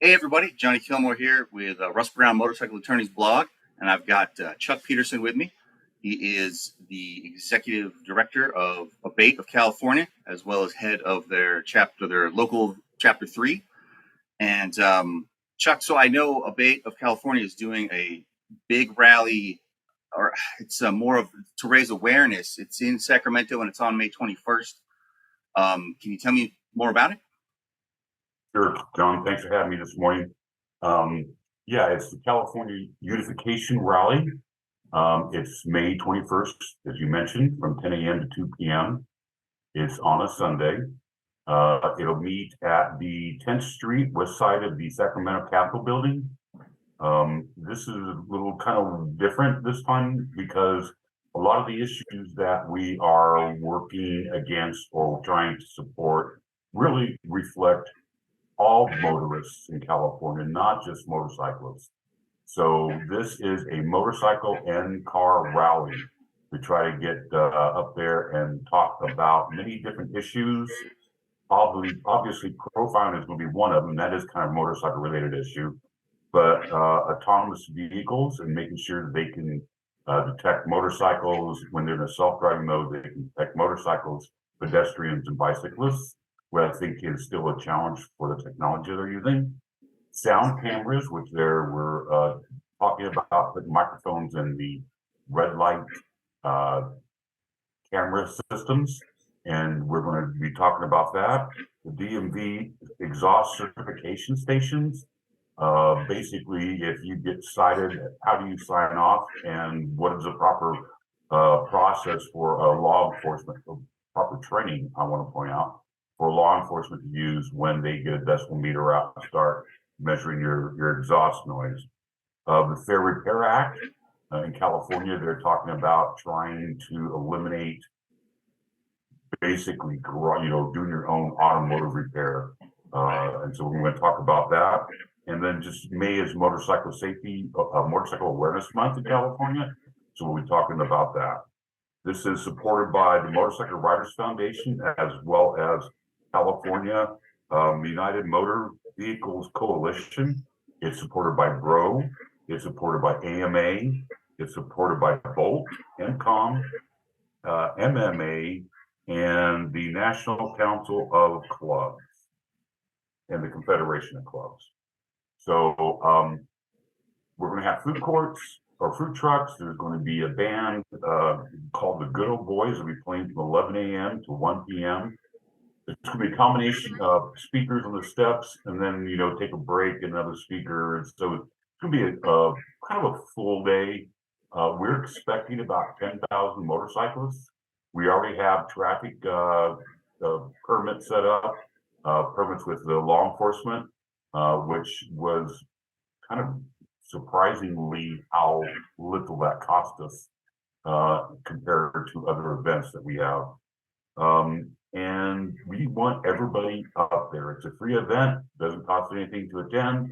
Hey everybody, Johnny Kilmore here with Russ Brown Motorcycle Attorneys blog, and I've got Chuck Peterson with me. He is the executive director of Abate of California, as well as head of their local chapter 3. And Chuck, so I know Abate of California is doing a big rally, or it's more of to raise awareness. It's in Sacramento and it's on May 21st. Can you tell me more about it? Sure, John. Thanks for having me this morning. Um, yeah, it's the California Unification Rally. It's May 21st, as you mentioned, from 10 a.m. to 2 p.m. It's on a Sunday. It'll meet at the 10th Street west side of the Sacramento Capitol building. This is a little kind of different this time because a lot of the issues that we are working against or trying to support really reflect all motorists in California, not just motorcyclists. So this is a motorcycle and car rally to try to get up there and talk about many different issues. Obviously, profiling is going to be one of them. That is kind of motorcycle related issue, but autonomous vehicles and making sure that they can detect motorcycles when they're in a self-driving mode. They can detect motorcycles, pedestrians, and bicyclists, what I think is still a challenge for the technology they're using. Sound cameras, which we're talking about putting microphones in the red light uh, camera systems, and we're going to be talking about that. The DMV exhaust certification stations. Basically, if you get cited, how do you sign off, and what is the proper process for law enforcement, proper training, I want to point out, for law enforcement to use when they get a decibel meter out and start measuring your exhaust noise. The Fair Repair Act in California, they're talking about trying to eliminate basically, doing your own automotive repair. And so we're going to talk about that. And then just May is motorcycle safety, motorcycle awareness month in California. So we'll be talking about that. This is supported by the Motorcycle Riders Foundation, as well as California United Motor Vehicles Coalition. It's supported by BRO. It's supported by AMA. It's supported by Bolt, NCOM, MMA, and the National Council of Clubs and the Confederation of Clubs. So we're going to have food courts or food trucks. There's going to be a band called the Good Old Boys. Will be playing from 11 a.m. to 1 p.m. It's going to be a combination of speakers on the steps, and then take a break, another speaker. And so it's going to be a kind of a full day. We're expecting about 10,000 motorcyclists. We already have traffic permits set up, permits with the law enforcement, which was kind of surprisingly how little that cost us compared to other events that we have. And we want everybody up there. It's a free event, doesn't cost anything to attend.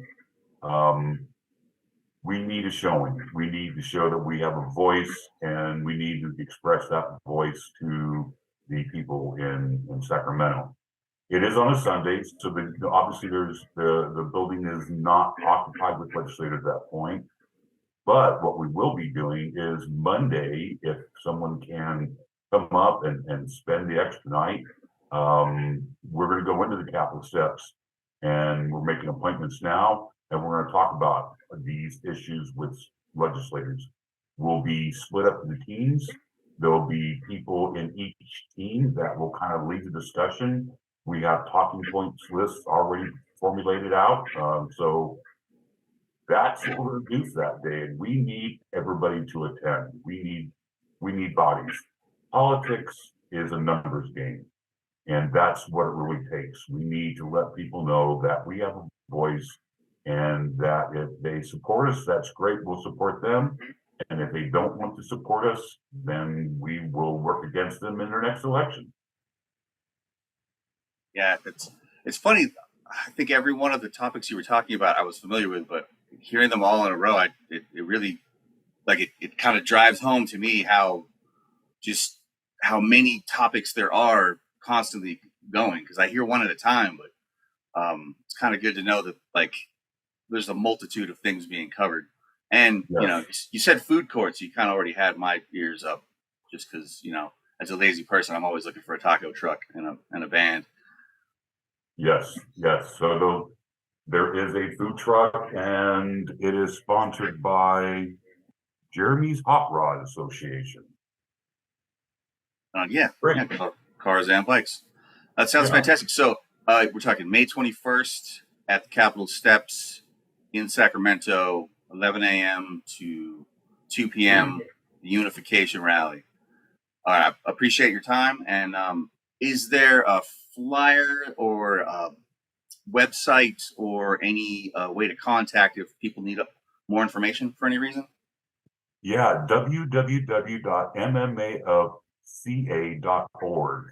We need a showing. We need to show that we have a voice, and we need to express that voice to the people in Sacramento. It is on a Sunday, so obviously the building is not occupied with legislators at that point. But what we will be doing is Monday, if someone can come up and spend the extra night, we're going to go into the Capitol steps, and we're making appointments now, and we're going to talk about these issues with legislators. We'll be split up into teams. There'll be people in each team that will kind of lead the discussion. We have talking points lists already formulated out. So that's what we're going to do for that day. And we need everybody to attend. We need bodies. Politics is a numbers game. And that's what it really takes. We need to let people know that we have a voice, and that if they support us, that's great. We'll support them. And if they don't want to support us, then we will work against them in their next election. Yeah, it's funny. I think every one of the topics you were talking about, I was familiar with, but hearing them all in a row, it really it kind of drives home to me just how many topics there are constantly going. Because I hear one at a time, but it's kind of good to know that there's a multitude of things being covered. And Yes. you said food courts. You kind of already had my ears up, just because as a lazy person, I'm always looking for a taco truck and a band. Yes. Yes. So there is a food truck, and it is sponsored by Jeremy's Hot Rod Association. Yeah, Great. yeah, cars and bikes. That sounds Yeah. fantastic. So we're talking May 21st at the Capitol Steps in Sacramento, 11 a.m. to 2 p.m. The Unification rally. All right, I appreciate your time. And is there a flyer or a website or any way to contact if people need more information for any reason? Yeah, www.mmaofca.org.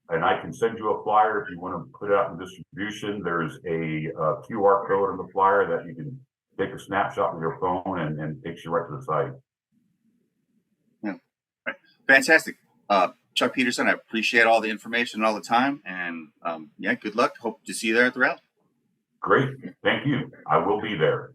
And I can send you a flyer if you want to put it out in distribution. There's a QR code on the flyer that you can take a snapshot with your phone, and takes you right to the site. Yeah. Right. Fantastic. Chuck Peterson, I appreciate all the information all the time. And yeah, good luck. Hope to see you there at the rally. Great. Thank you. I will be there.